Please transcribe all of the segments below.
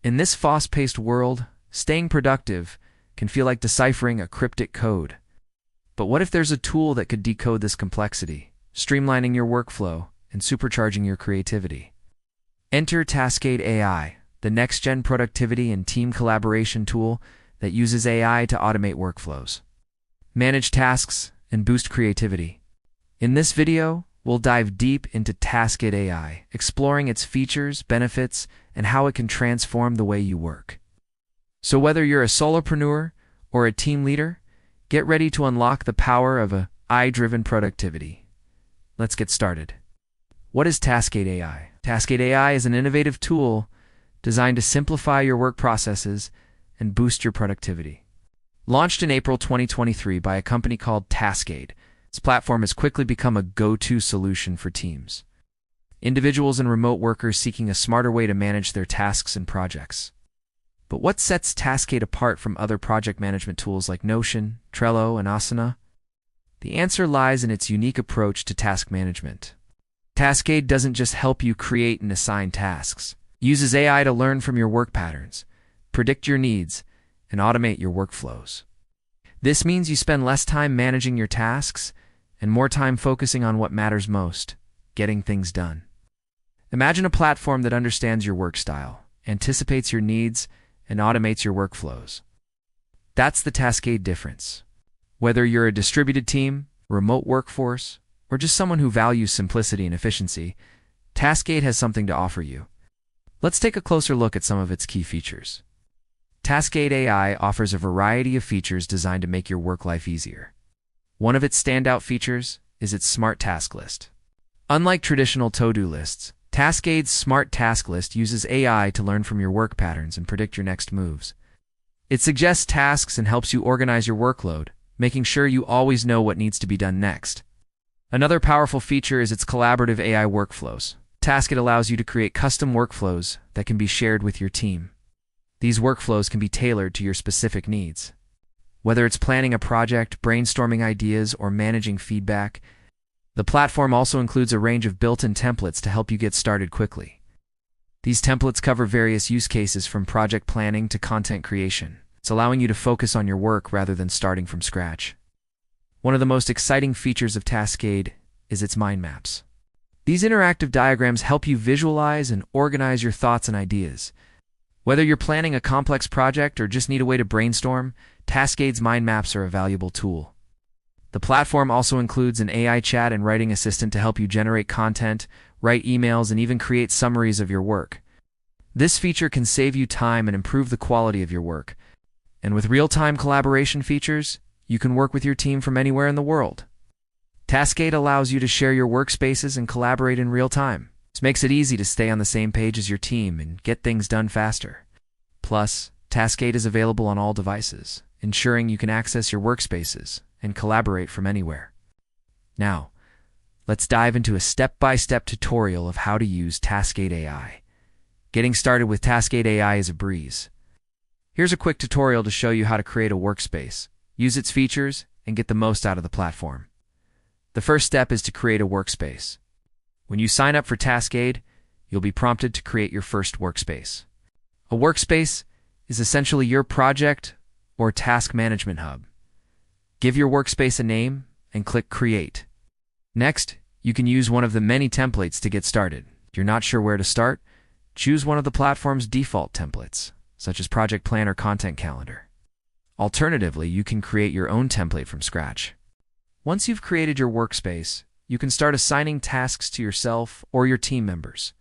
In this fast-paced world, staying productive can feel like deciphering a cryptic code. But what if there's a tool that could decode this complexity, streamlining your workflow and supercharging your creativity? Enter Taskade AI, the next-gen productivity and team collaboration tool that uses AI to automate workflows, manage tasks, and boost creativity. In this video, we'll dive deep into Taskade AI, exploring its features, benefits, and how it can transform the way you work. So whether you're a solopreneur or a team leader, get ready to unlock the power of AI-driven productivity. Let's get started. What is Taskade AI? Taskade AI is an innovative tool designed to simplify your work processes and boost your productivity. Launched in April 2023 by a company called Taskade, this platform has quickly become a go-to solution for teams, individuals and remote workers seeking a smarter way to manage their tasks and projects. But what sets Taskade apart from other project management tools like Notion, Trello, and Asana? The answer lies in its unique approach to task management. Taskade doesn't just help you create and assign tasks. It uses AI to learn from your work patterns, predict your needs, and automate your workflows. This means you spend less time managing your tasks and more time focusing on what matters most, getting things done. Imagine a platform that understands your work style, anticipates your needs, and automates your workflows. That's the Taskade difference. Whether you're a distributed team, remote workforce, or just someone who values simplicity and efficiency, Taskade has something to offer you. Let's take a closer look at some of its key features. Taskade AI offers a variety of features designed to make your work life easier. One of its standout features is its Smart Task List. Unlike traditional to-do lists, Taskade's Smart Task List uses AI to learn from your work patterns and predict your next moves. It suggests tasks and helps you organize your workload, making sure you always know what needs to be done next. Another powerful feature is its collaborative AI workflows. Taskade allows you to create custom workflows that can be shared with your team. These workflows can be tailored to your specific needs. Whether it's planning a project, brainstorming ideas, or managing feedback, the platform also includes a range of built-in templates to help you get started quickly. These templates cover various use cases from project planning to content creation. It's allowing you to focus on your work rather than starting from scratch. One of the most exciting features of Taskade is its mind maps. These interactive diagrams help you visualize and organize your thoughts and ideas. Whether you're planning a complex project or just need a way to brainstorm, Taskade's mind maps are a valuable tool. The platform also includes an AI chat and writing assistant to help you generate content, write emails, and even create summaries of your work. This feature can save you time and improve the quality of your work. And with real-time collaboration features, you can work with your team from anywhere in the world. Taskade allows you to share your workspaces and collaborate in real time. This makes it easy to stay on the same page as your team and get things done faster. Plus, Taskade is available on all devices, ensuring you can access your workspaces and collaborate from anywhere. Now, let's dive into a step-by-step tutorial of how to use Taskade AI. Getting started with Taskade AI is a breeze. Here's a quick tutorial to show you how to create a workspace, use its features, and get the most out of the platform. The first step is to create a workspace. When you sign up for Taskade, you'll be prompted to create your first workspace. A workspace is essentially your project or task management hub. Give your workspace a name and click Create. Next, you can use one of the many templates to get started. If you're not sure where to start, choose one of the platform's default templates, such as Project Plan or Content Calendar. Alternatively, you can create your own template from scratch. Once you've created your workspace, you can start assigning tasks to yourself or your team members.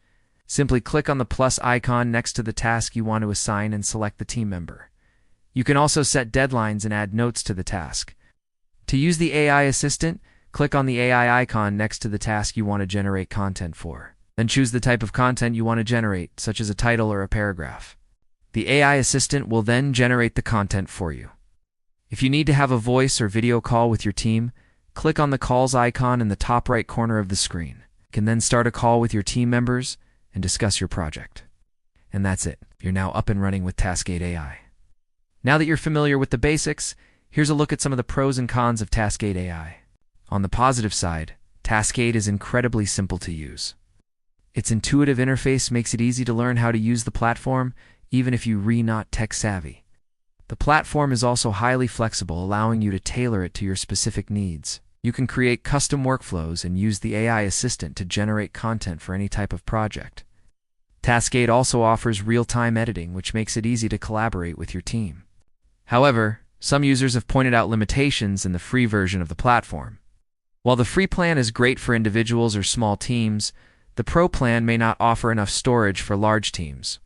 Simply click on the plus icon next to the task you want to assign and select the team member. You can also set deadlines and add notes to the task. To use the AI assistant, click on the AI icon next to the task you want to generate content for. Then choose the type of content you want to generate, such as a title or a paragraph. The AI assistant will then generate the content for you. If you need to have a voice or video call with your team, click on the calls icon in the top right corner of the screen. You can then start a call with your team members and discuss your project. And that's it. You're now up and running with Taskade AI. Now that you're familiar with the basics, here's a look at some of the pros and cons of Taskade AI. On the positive side, Taskade is incredibly simple to use. Its intuitive interface makes it easy to learn how to use the platform, even if you're not tech-savvy. The platform is also highly flexible, allowing you to tailor it to your specific needs. You can create custom workflows and use the AI assistant to generate content for any type of project. Taskade also offers real-time editing, which makes it easy to collaborate with your team. However, some users have pointed out limitations in the free version of the platform. While the free plan is great for individuals or small teams, the Pro plan may not offer enough storage for large teams.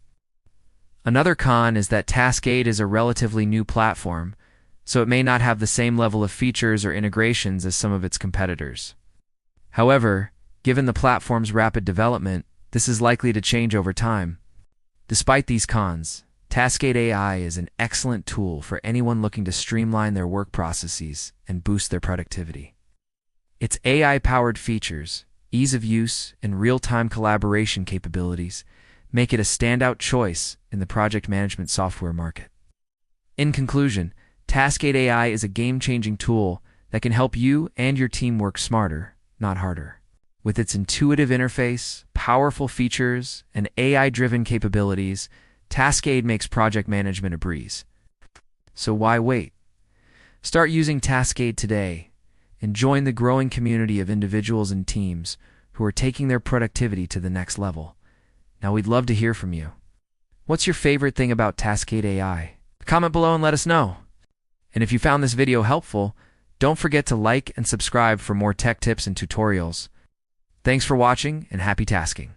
Another con is that Taskade is a relatively new platform, so it may not have the same level of features or integrations as some of its competitors. However, given the platform's rapid development, this is likely to change over time. Despite these cons, Taskade AI is an excellent tool for anyone looking to streamline their work processes and boost their productivity. Its AI-powered features, ease of use, and real-time collaboration capabilities make it a standout choice in the project management software market. In conclusion, Taskade AI is a game-changing tool that can help you and your team work smarter, not harder. With its intuitive interface, powerful features, and AI-driven capabilities, Taskade makes project management a breeze. So why wait? Start using Taskade today and join the growing community of individuals and teams who are taking their productivity to the next level. Now, we'd love to hear from you. What's your favorite thing about Taskade AI? Comment below and let us know. And if you found this video helpful, don't forget to like and subscribe for more tech tips and tutorials. Thanks for watching and happy tasking.